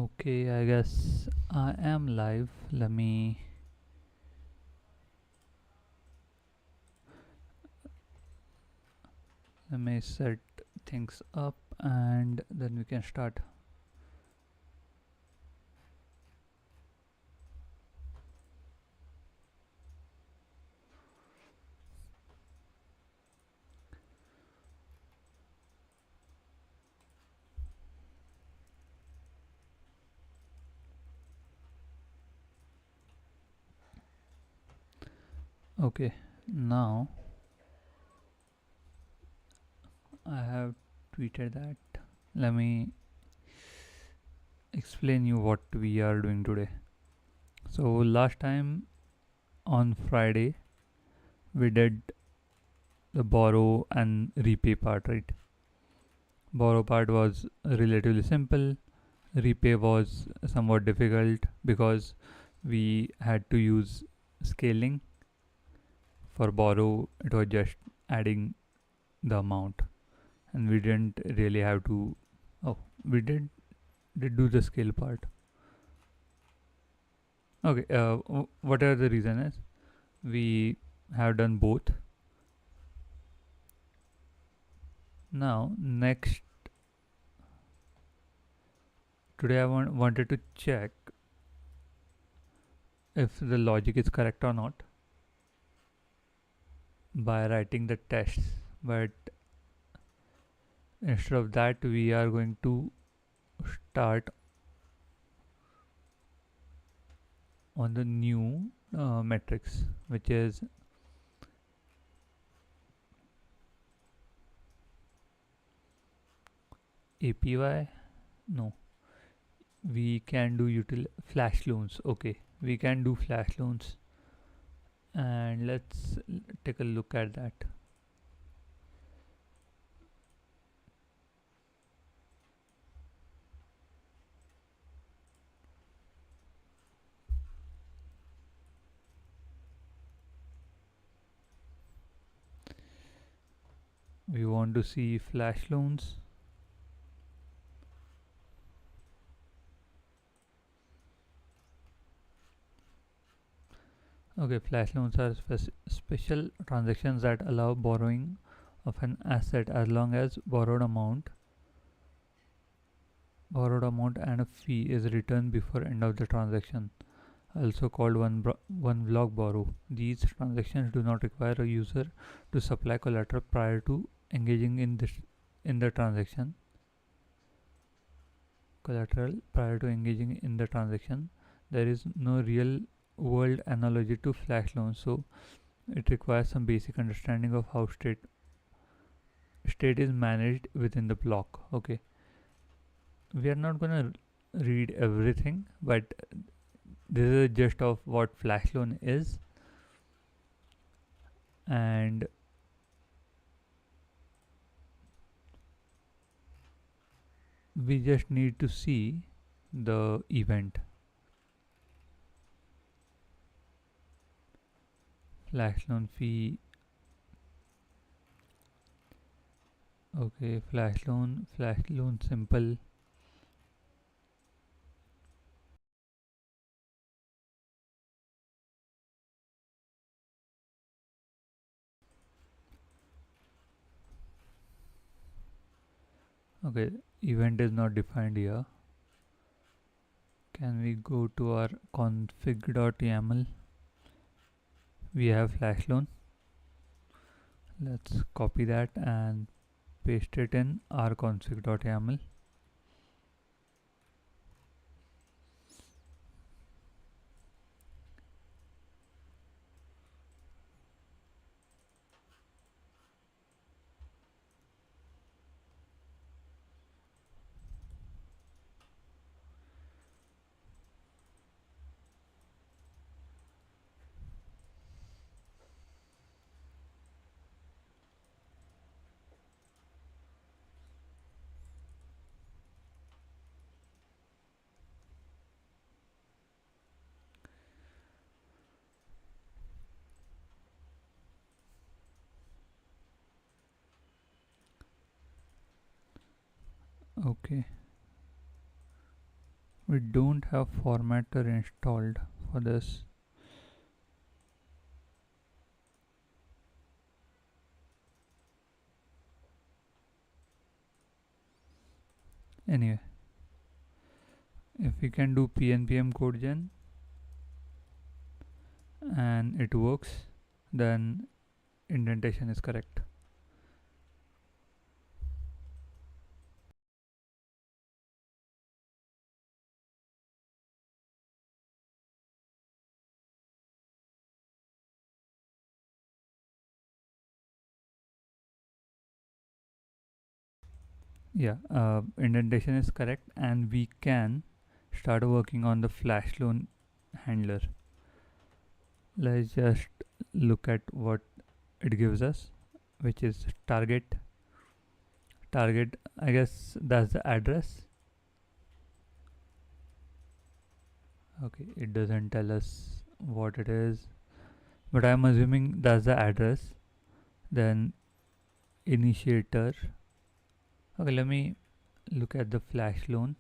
Okay, I guess I am live. Let me set things up and then we can start. Okay, now I have tweeted that. Let me explain you what we are doing today. So last time on Friday we did the borrow and repay part, right? Borrow part was relatively simple. Repay was somewhat difficult because we had to use scaling. For borrow, it was just adding the amount, and we didn't really have to. Oh, we did do the scale part. Okay, whatever the reason is, we have done both. Now, next, today I wanted to check if the logic is correct or not by writing the tests. But instead of that, we are going to start on the new metrics, which is APY. No, we can do flash loans. Okay, we can do flash loans, and let's take a look at that. We want to see flash loans. Okay, flash loans are special transactions that allow borrowing of an asset as long as borrowed amount and a fee is returned before end of the transaction, also called one block borrow. These transactions do not require a user to supply collateral prior to engaging in the transaction. There is no real world analogy to flash loans, so it requires some basic understanding of how state is managed within the block. Okay, we are not gonna read everything, but this is a gist of what flash loan is, and we just need to see the event. Flash loan fee. Okay, flash loan simple. Okay, event is not defined here. Can we go to our config.yaml? We have flash loan. Let's copy that and paste it in our config.yaml. Okay, We don't have formatter installed for this. Anyway, if we can do pnpm code gen and it works, then indentation is correct. Yeah, indentation is correct, and we can start working on the flash loan handler. Let's just look at what it gives us, which is target. I guess that's the address. Okay, it doesn't tell us what it is, but I'm assuming that's the address. Then initiator. Okay, let me look at the flash loan.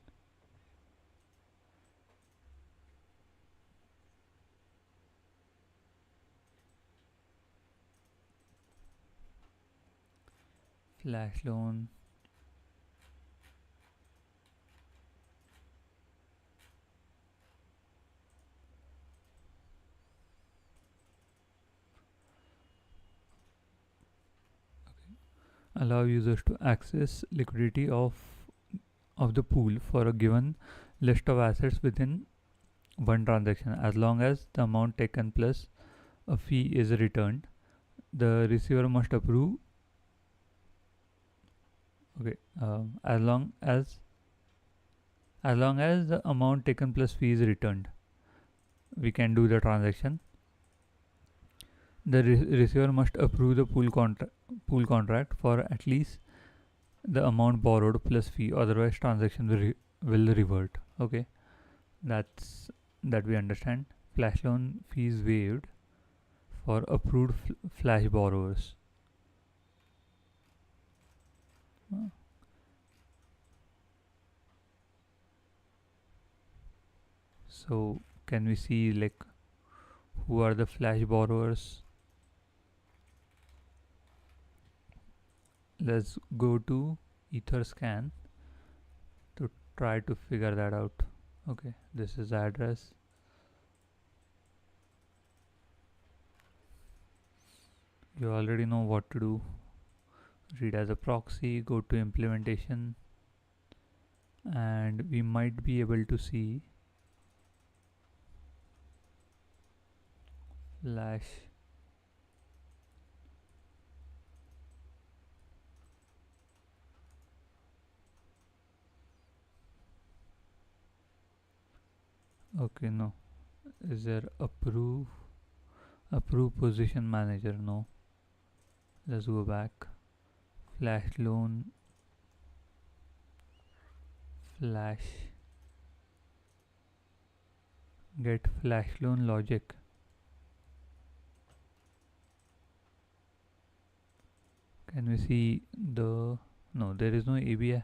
Flash loan. Allow users to access liquidity of the pool for a given list of assets within one transaction, as long as the amount taken plus a fee is returned. The receiver must approve. Okay, as long as the amount taken plus fee is returned, we can do the transaction. The receiver must approve the pool contract for at least the amount borrowed plus fee, otherwise transaction will revert. Okay, that's that we understand. Flash loan fees waived for approved flash borrowers. Uh, So can we see like who are the flash borrowers? Let's go to Etherscan to try to figure that out. Okay, this is the address. You already know what to do. Read as a proxy, go to implementation, and we might be able to see flash. Okay, no. Is there approve position manager? No. Let's go back. Flash loan, flash, get flash loan logic. Can we see the, no, there is no ABI,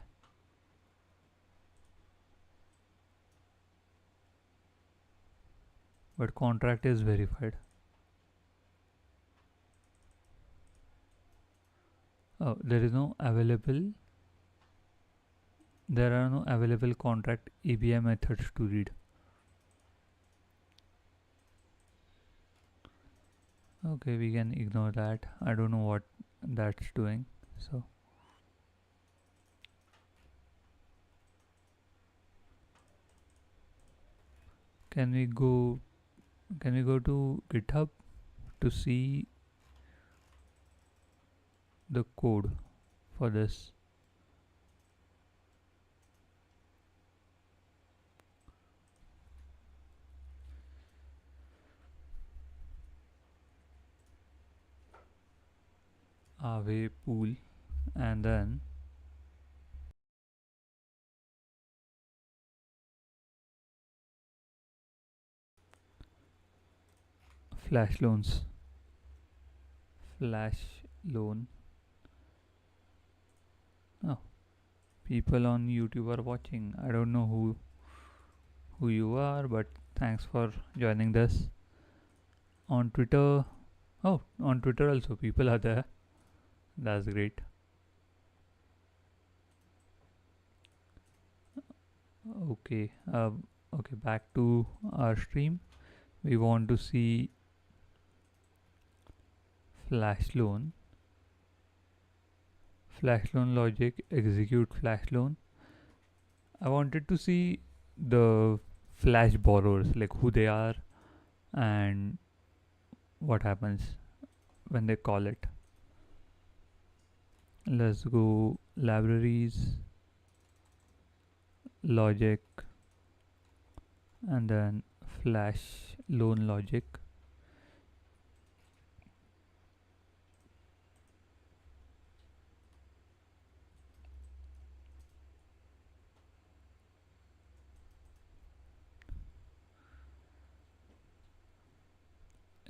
but contract is verified. Oh, there are no available contract ABI methods to read. Okay, we can ignore that. I don't know what that's doing. So can we go to GitHub to see the code for this? Aave pool, and then flash loans, flash loan. Oh, people on YouTube are watching. I don't know who who you are, but thanks for joining this on Twitter. Oh, on Twitter also people are there. That's great. Okay, okay, back to our stream. We want to see flash loan, logic, execute flash loan. I wanted to see the flash borrowers, like who they are and what happens when they call it. Let's go libraries, logic, and then flash loan logic.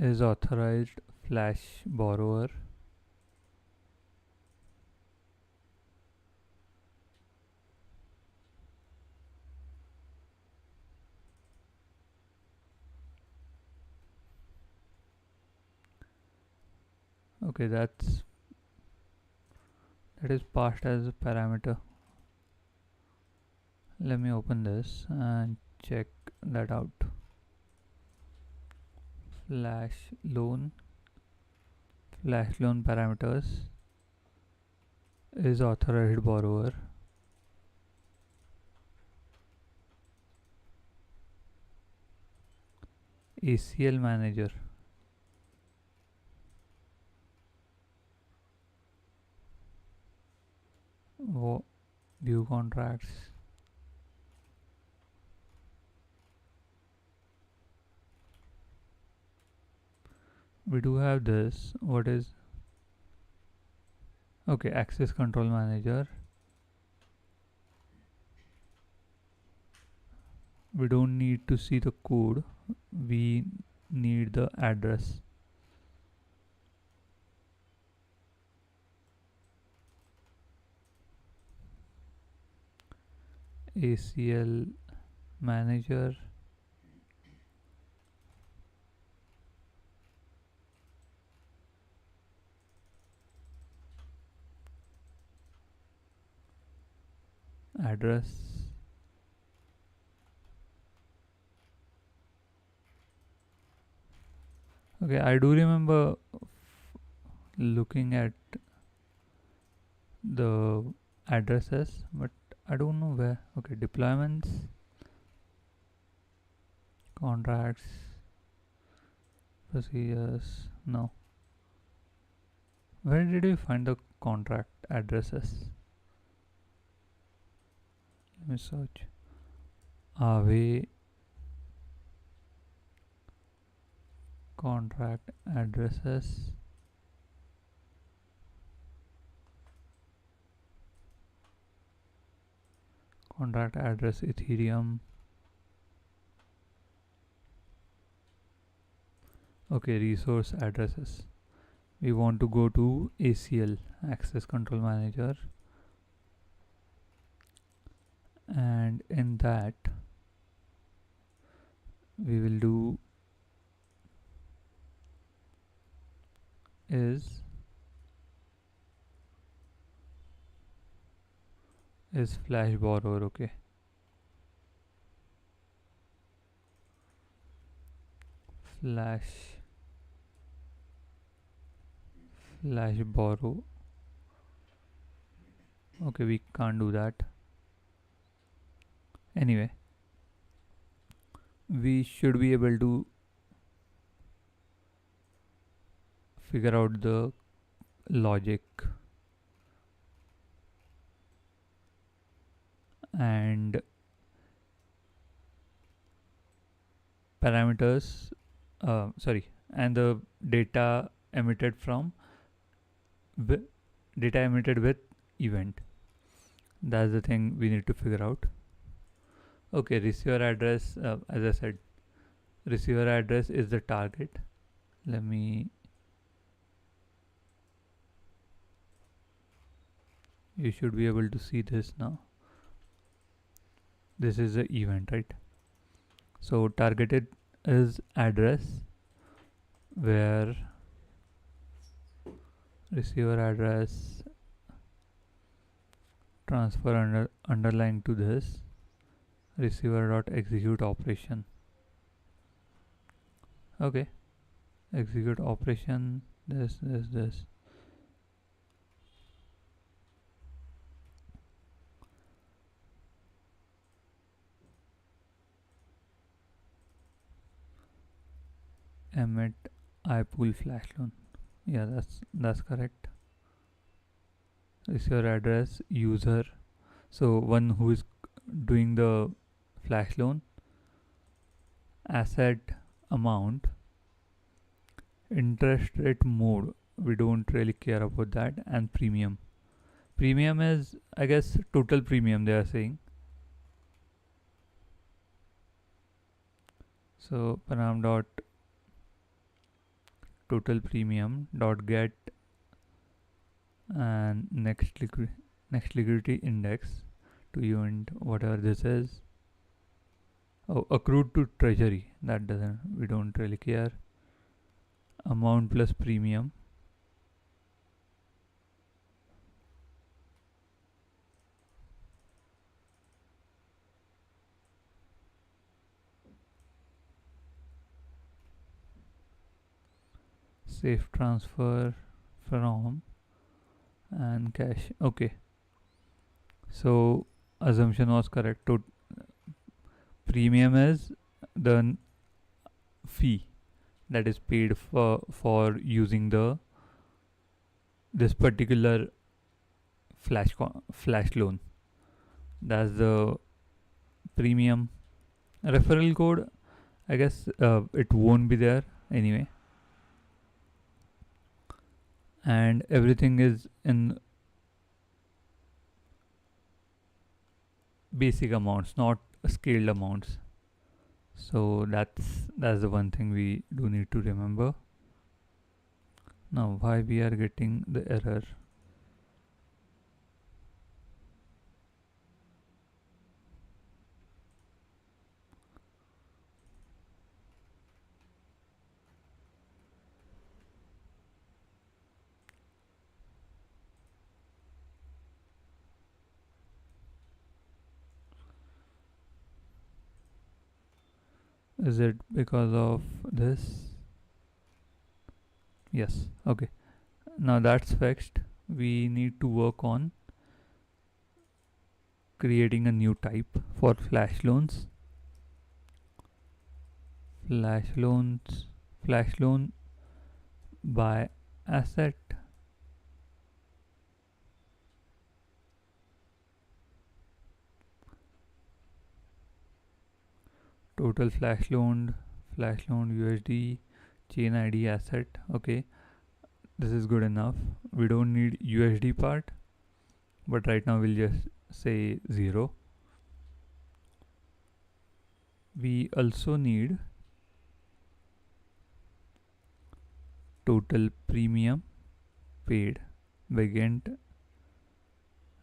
Is authorized flash borrower. Okay, that is passed as a parameter. Let me open this and check that out. Flash loan parameters is authorized borrower. ACL manager. View contracts. We do have this. What is? Okay, access control manager. We don't need to see the code. We need the address. ACL manager. Address. Okay, I do remember looking at the addresses, but I don't know where. Okay, deployments, contracts, procedures. No. Where did we find the contract addresses? Let me search. Aave contract addresses. Contract address Ethereum. Okay, resource addresses. We want to go to ACL, access control manager, and in that we will do is flash borrower. Okay, flash borrow. Okay, we can't do that. Anyway, we should be able to figure out the logic and parameters, and the data emitted from data emitted with event. That's the thing we need to figure out. Okay, receiver address, as I said, receiver address is the target. Let me, you should be able to see this now. This is the event, right? So targeted is address, where receiver address transfer underline to this receiver dot execute operation. Okay, execute operation this. Emit ipool flash loan. Yeah, that's correct. Receiver address user. So one who is doing the flash loan. Asset amount. Interest rate mode. We don't really care about that. And premium. Premium is, I guess, total premium they are saying. So param dot total premium dot get and next liquidity index to event whatever this is. Oh, accrued to treasury, that doesn't, we don't really care. Amount plus premium. Safe transfer from and cash. Okay, so assumption was correct. To premium is the fee that is paid for using the this particular flash loan. That's the premium. Referral code, I guess it won't be there anyway, and everything is in basic amounts, not scaled amounts. So that's the one thing we do need to remember. Now why we are getting the error? Is it because of this? Yes. Okay, now that's fixed. We need to work on creating a new type for flash loans. Flash loan by asset. Total flash loan USD, chain ID asset. Okay, this is good enough. We don't need USD part, but right now we'll just say 0. We also need total premium paid by Gent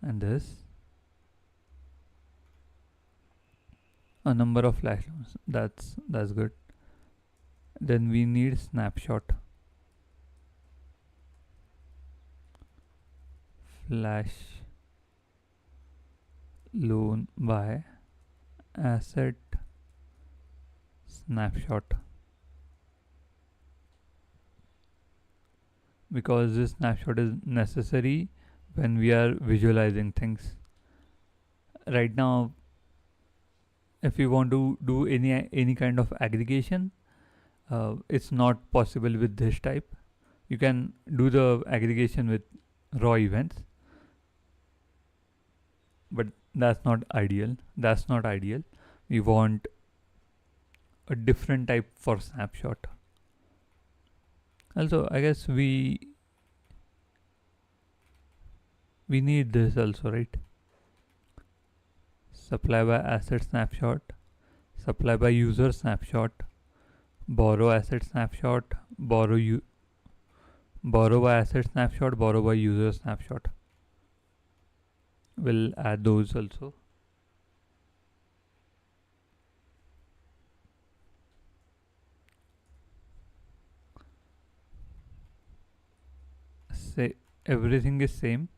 and this a number of flash loans. That's good. Then we need snapshot. Flash loan by asset snapshot, because this snapshot is necessary when we are visualizing things. Right now, if you want to do any kind of aggregation, it's not possible with this type. You can do the aggregation with raw events, but that's not ideal. We want a different type for snapshot. Also, I guess we need this also, right? Supply by asset snapshot, supply by user snapshot, borrow asset snapshot, borrow by asset snapshot, borrow by user snapshot. We'll add those also. say everything is same,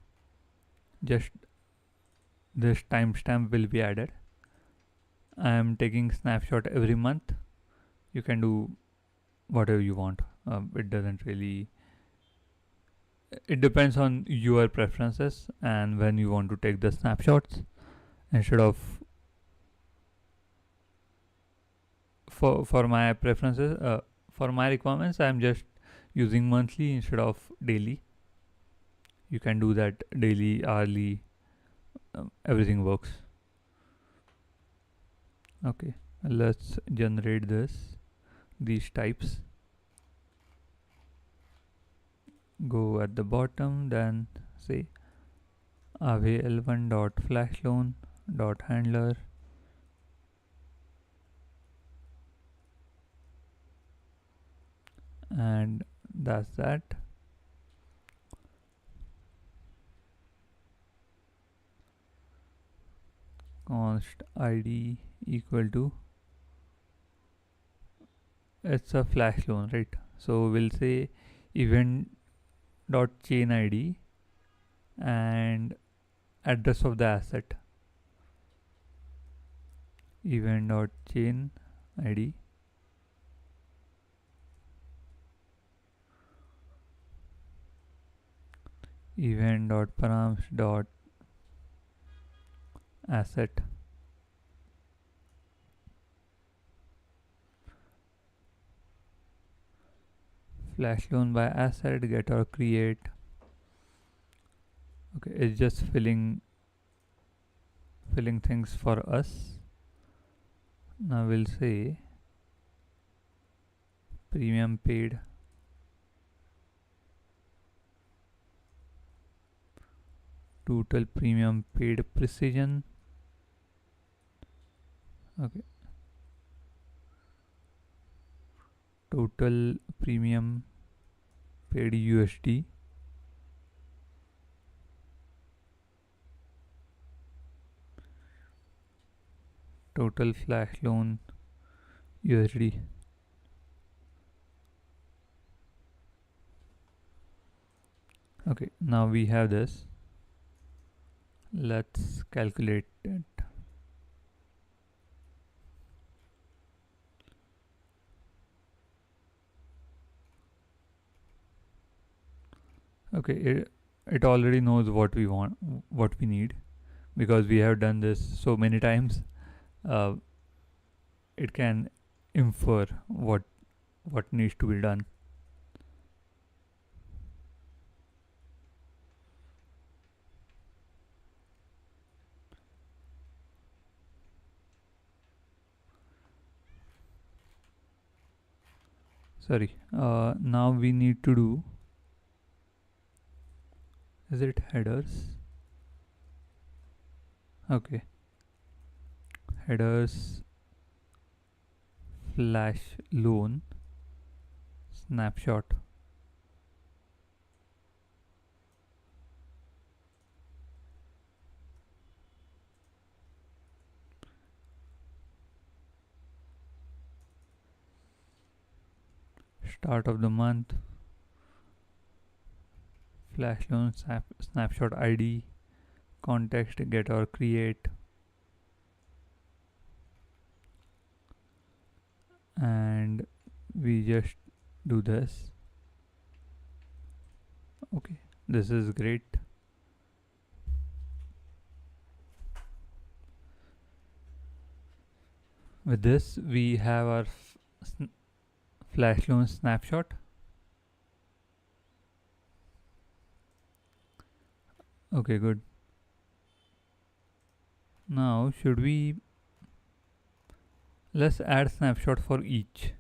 just this timestamp will be added. I am taking snapshot every month. You can do whatever you want. It doesn't really, it depends on your preferences and when you want to take the snapshots. Instead of, for my preferences, for my requirements, I am just using monthly instead of daily. You can do that daily, hourly, everything works. Okay, let's generate these types. Go at the bottom, then say Aave L1 dot flash loan dot handler, and that's that. Const id equal to, it's a flash loan, right? So we'll say event dot chain id and address of the asset, event dot chain id, event dot params dot asset, flash loan by asset get or create. Okay, it's just filling things for us. Now we'll say premium paid, total premium paid precision. Okay, total premium paid USD, total flash loan USD. Okay, now we have this. Let's calculate it. Okay, it already knows what we want, what we need, because we have done this so many times. uh, it can infer what needs to be done. Sorry, now we need to do, is it headers? Okay, headers flash loan snapshot. Start of the month, flash loan snapshot id, context get or create, and we just do this. Okay, this is great. With this we have our flash loan snapshot. Okay, good. Now should we, let's add snapshot for each.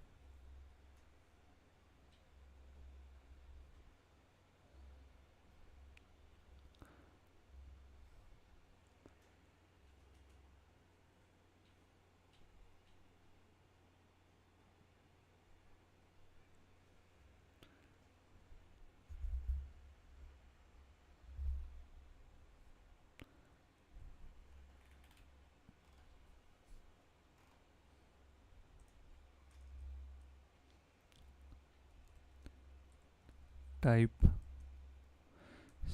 Type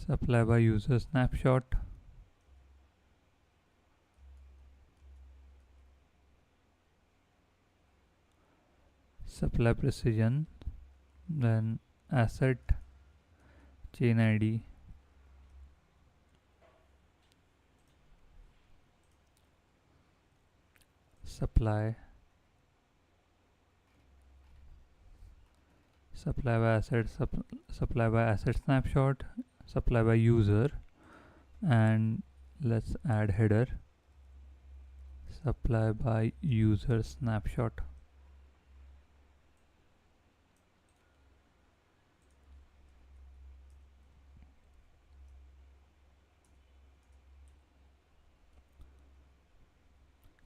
Supply by user snapshot. Supply precision. Then asset chain ID. Supply supply by asset snapshot, supply by user, and let's add header, supply by user snapshot.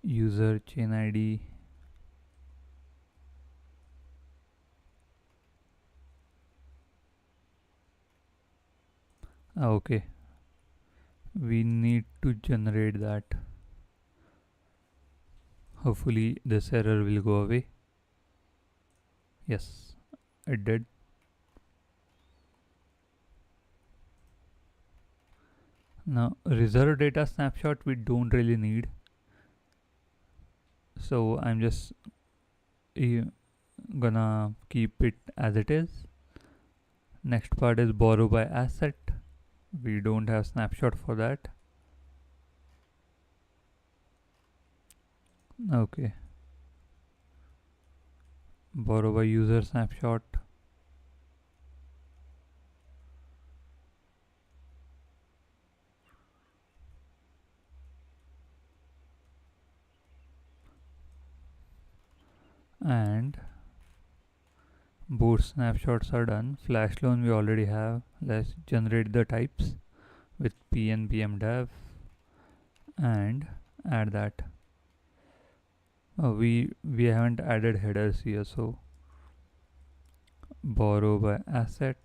User chain ID. Okay, we need to generate that. Hopefully this error will go away. Yes, it did. Now reserve data snapshot we don't really need, so I'm just gonna keep it as it is. Next part is borrow by asset. We don't have snapshot for that. Okay, borrow by user snapshot. And both snapshots are done. Flash loan we already have. Let's generate the types with p and pm dev and add that. We haven't added headers here, so borrow by asset.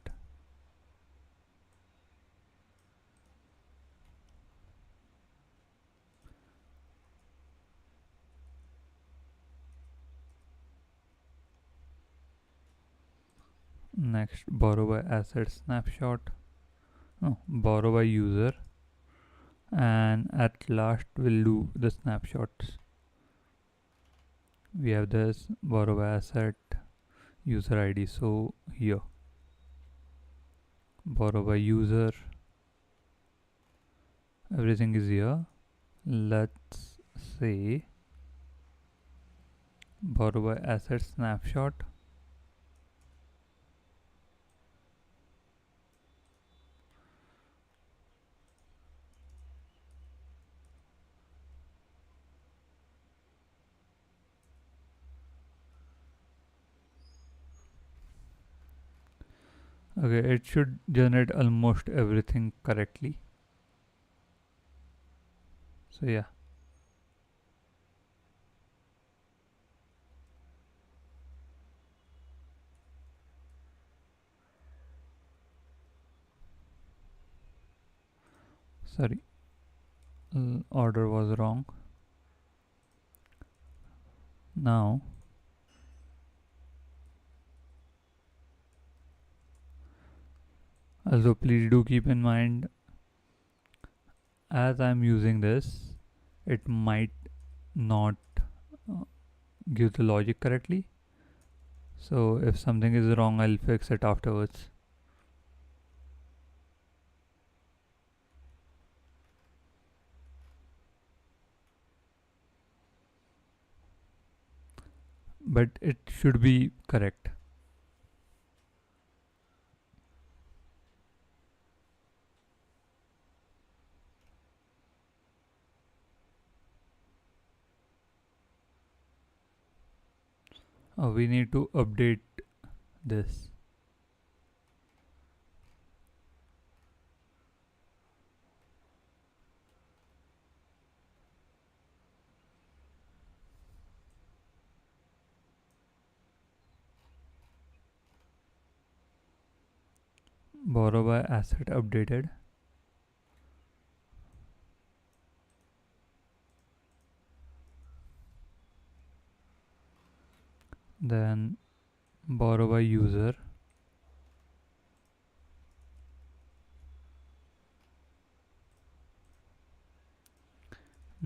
Next, borrow by asset snapshot. No, borrow by user. And at last, we'll do the snapshots. We have this borrow by asset user ID. So here, borrow by user. Everything is here. Let's say borrow by asset snapshot. Okay, it should generate almost everything correctly. So yeah. Sorry, order was wrong. Now also please do keep in mind, as I'm using this, it might not uh, give the logic correctly. So if something is wrong, I'll fix it afterwards. But it should be correct. We need to update this. Borrow by asset updated. Then borrow by user.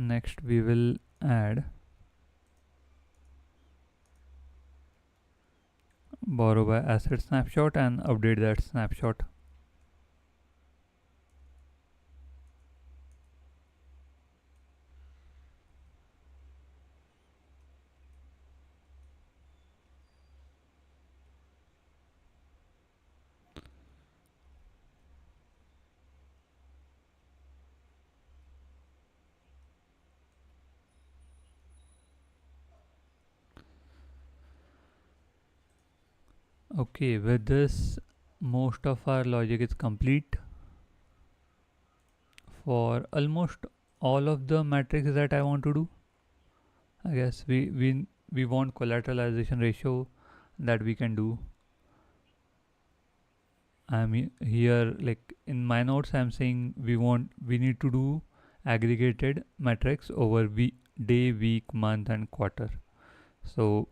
Next we will add borrow by asset snapshot and update that snapshot. Okay, with this most of our logic is complete for almost all of the metrics that I want to do. I guess we want collateralization ratio that we can do. Here like in my notes I'm saying we need to do aggregated metrics over day, week, month and quarter. So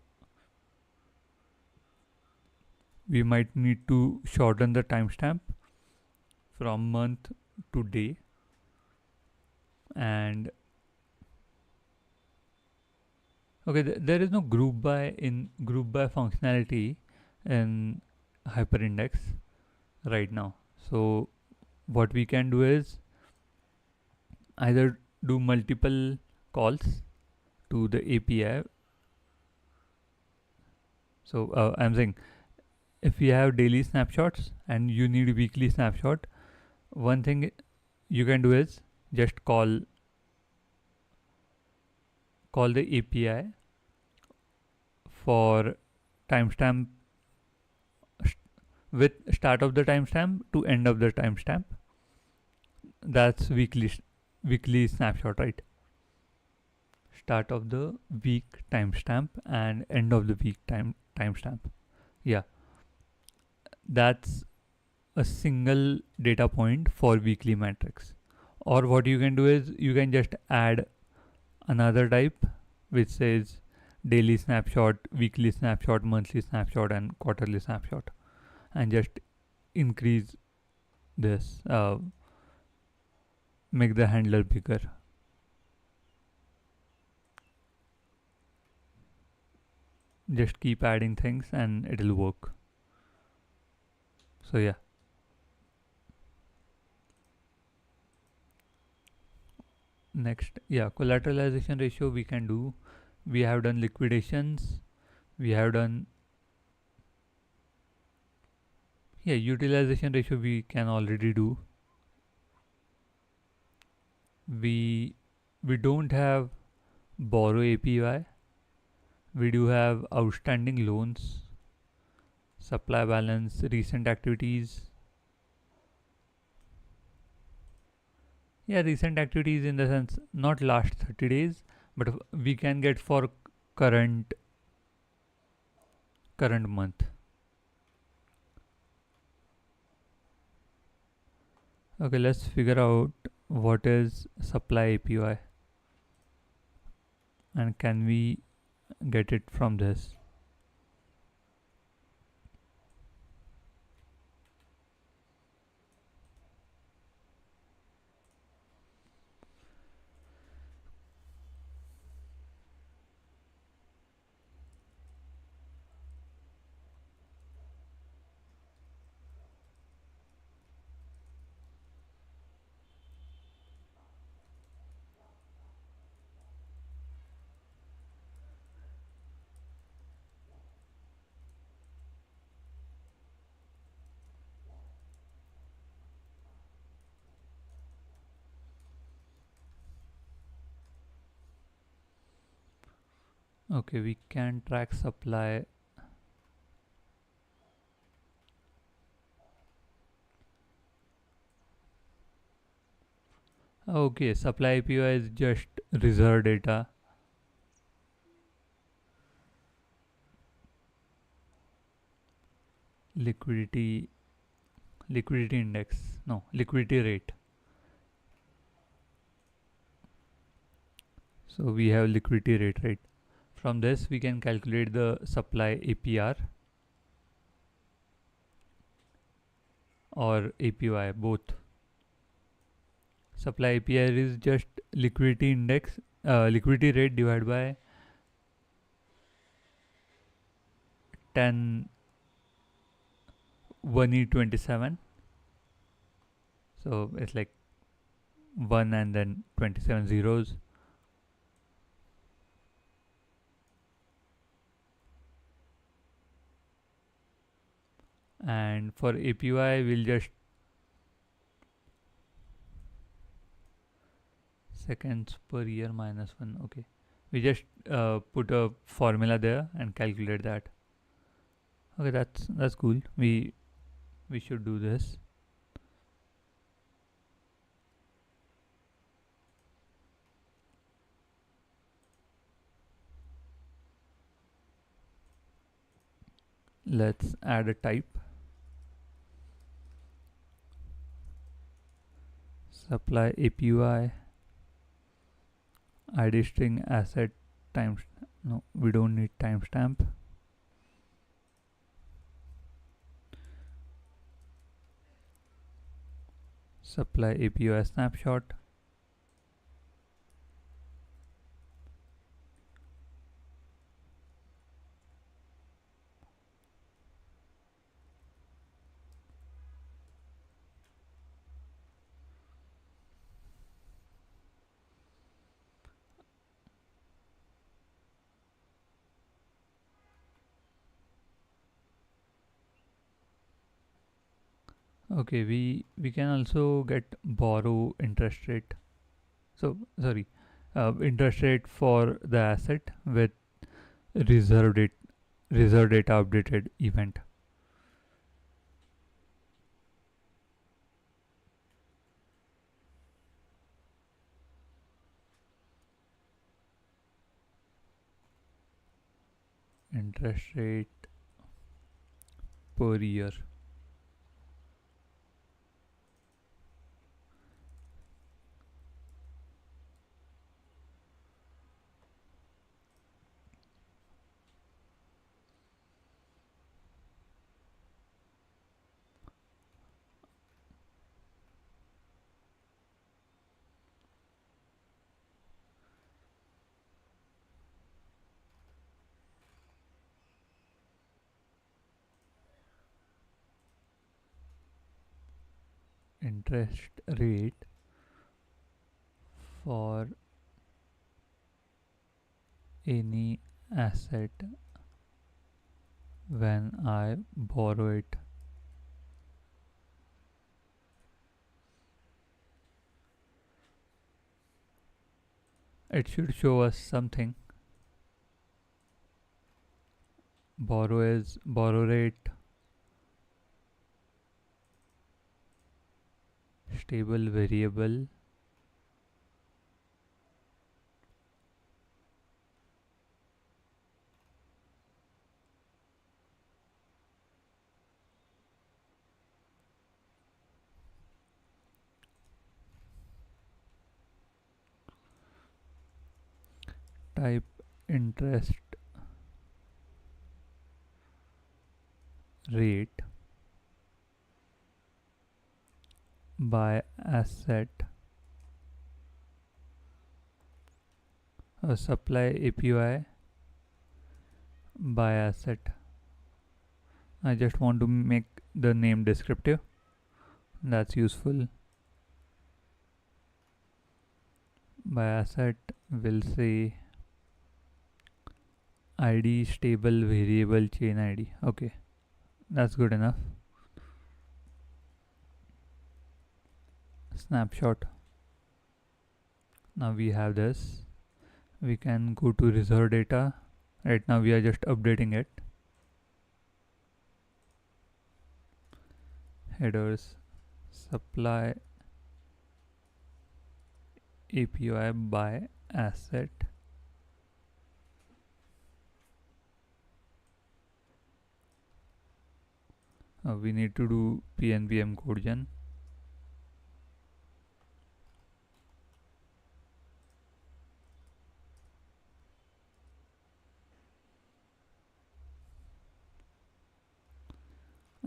we might need to shorten the timestamp from month to day, and okay, there is no group by functionality in hyperindex right now. So what we can do is either do multiple calls to the API. So I'm saying if you have daily snapshots and you need weekly snapshot, one thing you can do is just call the API for timestamp with start of the timestamp to end of the timestamp. That's weekly snapshot, right? Start of the week timestamp and end of the week timestamp. Yeah, that's a single data point for weekly metrics. Or what you can do is you can just add another type which says daily snapshot, weekly snapshot, monthly snapshot and quarterly snapshot, and just increase this, make the handler bigger. Just keep adding things and it'll work. So yeah, next, yeah, collateralization ratio we can do. We have done liquidations, we have done, yeah, utilization ratio we can already do. We don't have borrow API. We do have outstanding loans, supply balance, recent activities. Yeah, recent activities in the sense not last 30 days, but we can get for current month. Okay, let's figure out what is supply API and can we get it from this. Okay, we can track supply. Okay, supply API is just reserve data. Liquidity index, no, liquidity rate. So we have liquidity rate, right? From this we can calculate the supply APR or APY both. Supply API is just liquidity index, liquidity rate divided by 10 1e27. So it's like 1 and then 27 zeros. And for APY, we'll just seconds per year minus 1. Okay, we just put a formula there and calculate that. Okay, that's cool. We should do this. Let's add a type. Supply APY ID string asset times. No, we don't need timestamp. Supply API snapshot. Okay, we can also get borrow interest rate. So sorry, interest rate for the asset with reserve date reserve data updated event. Interest rate per year. Interest rate for any asset when I borrow it. It should show us something. Borrow rate, stable variable, type interest rate by asset, supply API by asset. I just want to make the name descriptive. That's useful. By asset, we'll say ID stable variable chain ID. Okay, that's good enough. Snapshot. Now we have this. We can go to reserve data. Right now we are just updating it. Headers, supply API by asset. We need to do PNBM code gen.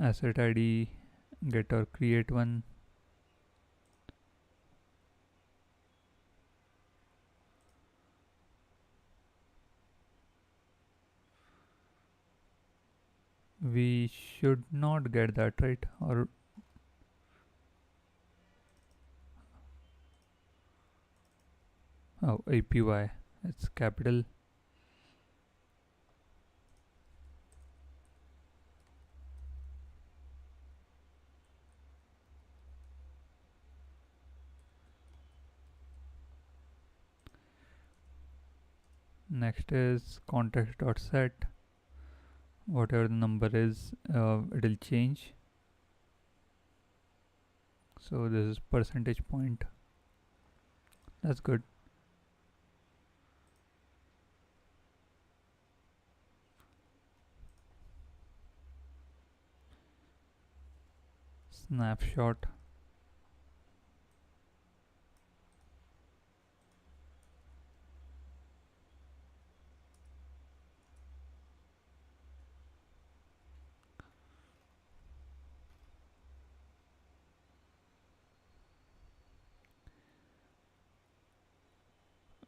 Asset ID, get or create one. we should not get that, right? Or oh, APY, it's capital. Next is context.set. Whatever the number is, it'll change. So this is percentage point. That's good. Snapshot.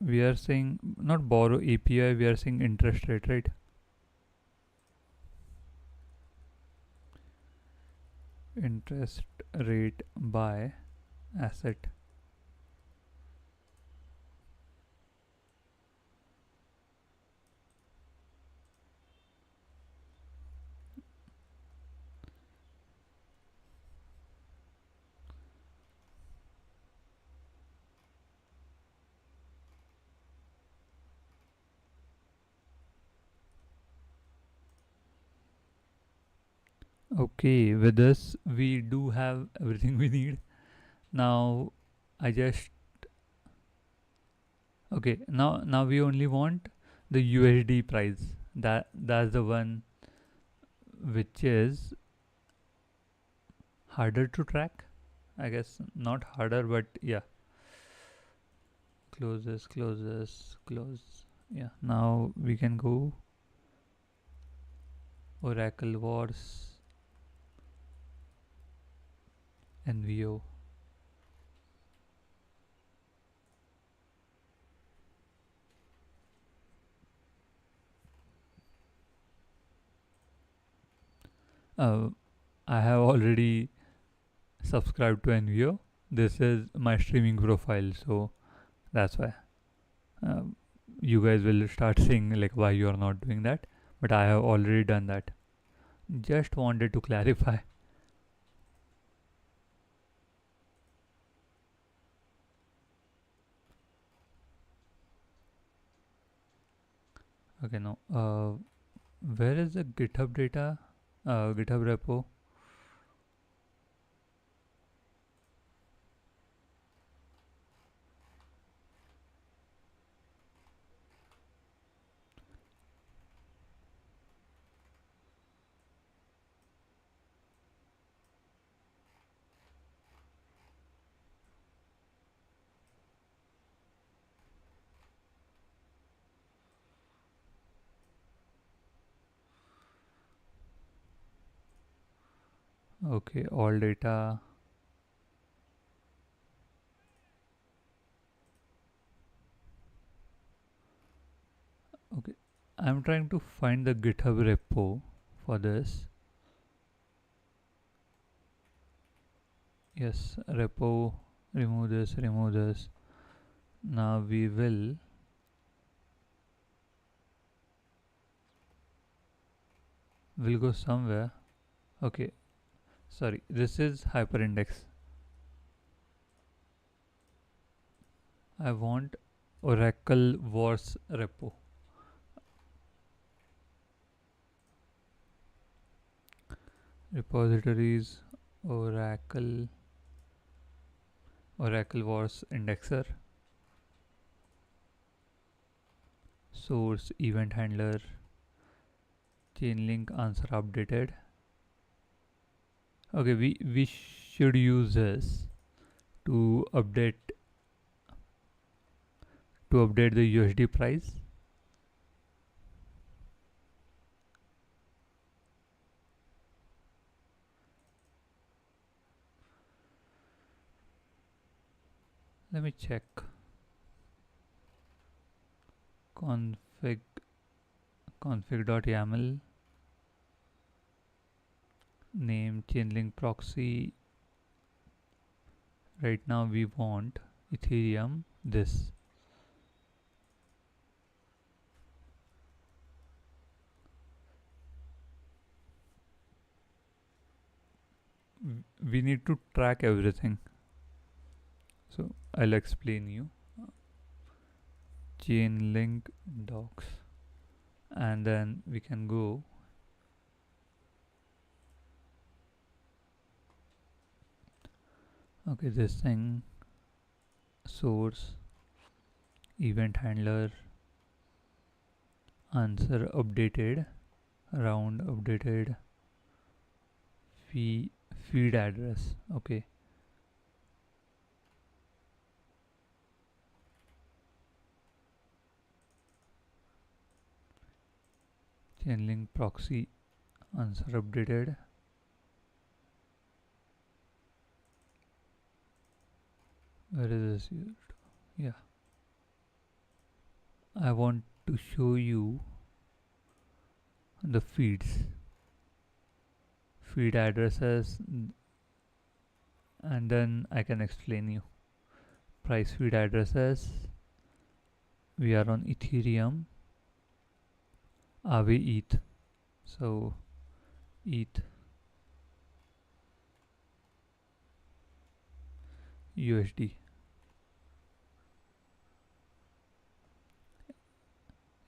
We are saying not borrow API, we are saying interest rate, right? Interest rate by asset. Okay, with this we do have everything we need. Now I just okay, now we only want the USD price. That's the one which is harder to track. I guess not harder, but yeah. Close this, close this, close. Yeah, now we can go Oracle Wars, Envio. Uh, I have already subscribed to Envio. This is my streaming profile, so that's why. Um, you guys will start saying like why you are not doing that, but I have already done that. Just wanted to clarify. Okay, no. Where is the GitHub data? GitHub repo. Okay, all data. Okay, I'm trying to find the GitHub repo for this. Yes, repo. Remove this, remove this. Now we will will go somewhere. Okay, sorry. This is hyperindex. I want Oracle Wars repo. Repositories, Oracle, Oracle Wars indexer, source, event handler, chain link answer updated. Okay, we should use this to update the USD price. Let me check. Config config.yaml. name Chainlink proxy. Right now we want Ethereum this. We need to track everything. So I'll explain you. Chainlink docs, and then we can go okay this thing, source, event handler, answer updated, round updated, feed address. Okay, Chainlink proxy, answer updated. Where is this? Yeah, I want to show you the feed addresses, and then I can explain you. Price feed addresses. We are on Ethereum, Aave ETH. So ETH USD.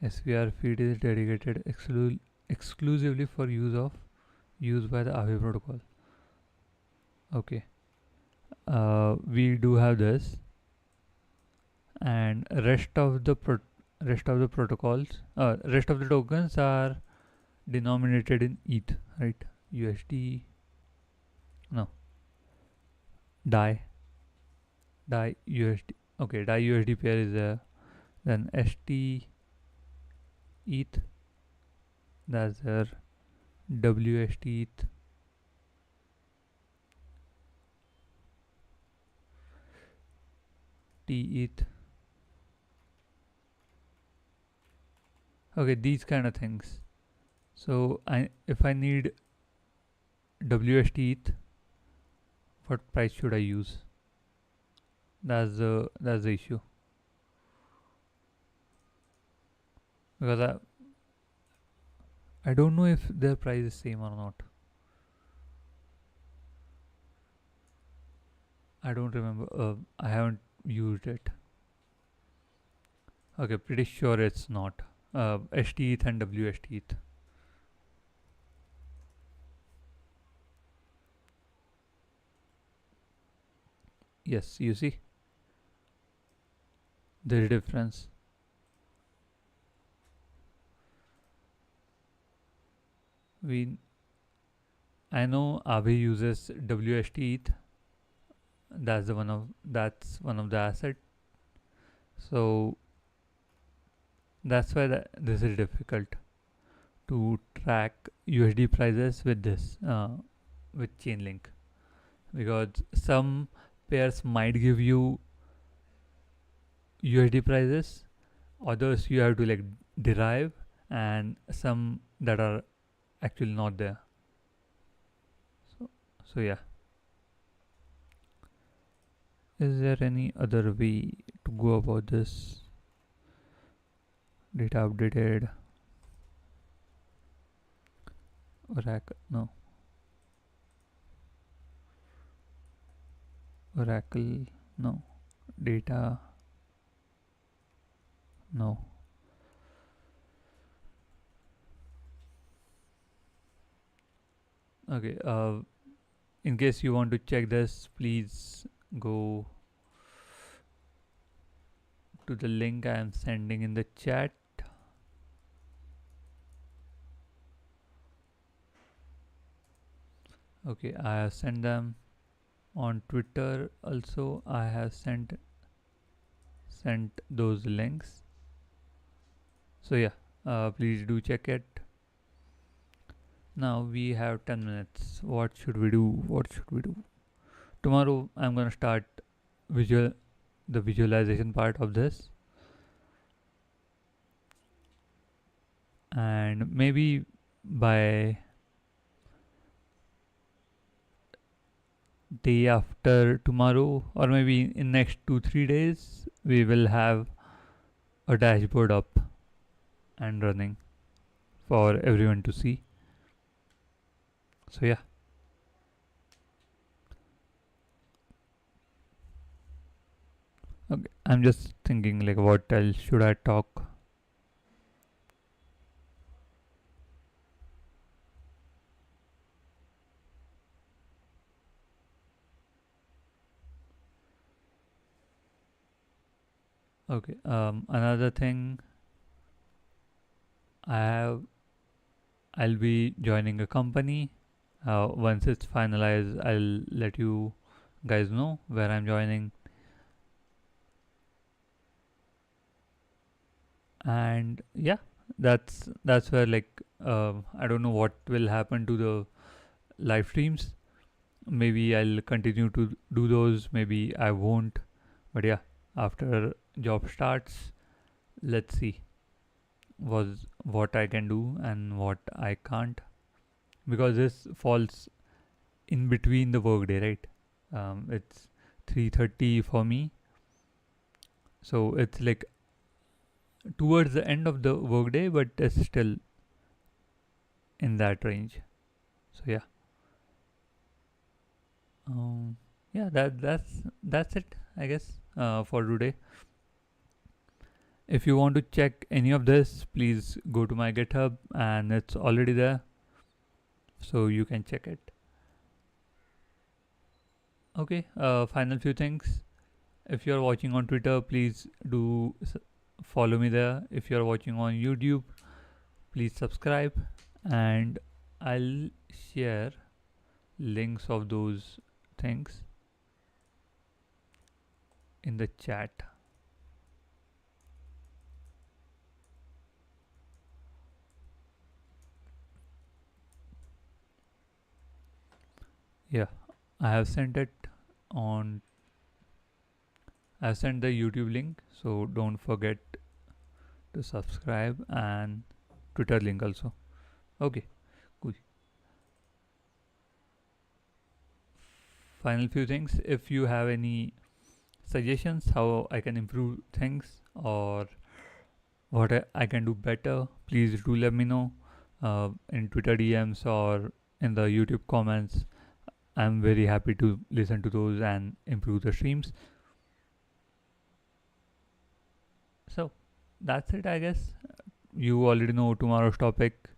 SVR feed is dedicated exclusively for use by the Aave protocol. Okay, we do have this, and rest of the protocols, rest of the tokens are denominated in ETH, right? USD, no, DAI USD. Okay, DAI USD pair is there. Then ST ETH, that's there. WST ETH, TETH. Okay, these kind of things. So if I need WST ETH, what price should I use? That's the issue. Because I don't know if their price is same or not. I don't remember. I haven't used it. Okay, pretty sure it's not. STETH and WSTETH. Yes, you see, there is difference. We I know Aave uses WSTETH. That's one of the asset. So that's why this is difficult to track USD prices with this with Chainlink, because some pairs might give you USD prices, others you have to like derive, and some that are actually not there. So yeah, is there any other way to go about this? Data updated, Oracle, no, Oracle, no, data, no. Okay, in case you want to check this, please go to the link I am sending in the chat. Okay, I have sent them on Twitter also. I have sent those links. So yeah, please do check it. Now we have 10 minutes. What should we do? What should we do? Tomorrow I'm gonna start the visualization part of this, and maybe by day after tomorrow, or maybe in next 2-3 days, we will have a dashboard up and running for everyone to see. So yeah. Okay, I'm just thinking like what else should I talk. Okay, another thing, I have I'll be joining a company. Once it's finalized, I'll let you guys know where I'm joining. And yeah, that's where like I don't know what will happen to the live streams. Maybe I'll continue to do those. Maybe I won't. But yeah, after job starts, let's see was what I can do and what I can't, because this falls in between the workday, right? It's 3:30 for me, so it's like towards the end of the workday, but it's still in that range. So yeah, um, yeah, that's it, I guess, for today. If you want to check any of this, please go to my GitHub, and it's already there, so you can check it. Okay, final few things. If you're watching on Twitter, please do follow me there. If you're watching on YouTube, please subscribe, and I'll share links of those things in the chat. Yeah, I have sent it on. I have sent the YouTube link, so don't forget to subscribe, and Twitter link also. Okay, cool. Final few things. If you have any suggestions how I can improve things, or what I can do better, please do let me know in Twitter DMs or in the YouTube comments. I'm very happy to listen to those and improve the streams. So that's it, I guess. You already know tomorrow's topic.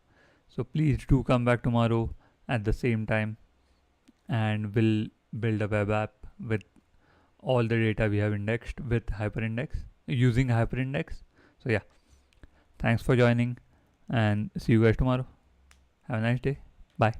So please do come back tomorrow at the same time, and we'll build a web app with all the data we have indexed with hyperindex, using hyperindex. So yeah, thanks for joining, and see you guys tomorrow. Have a nice day. Bye.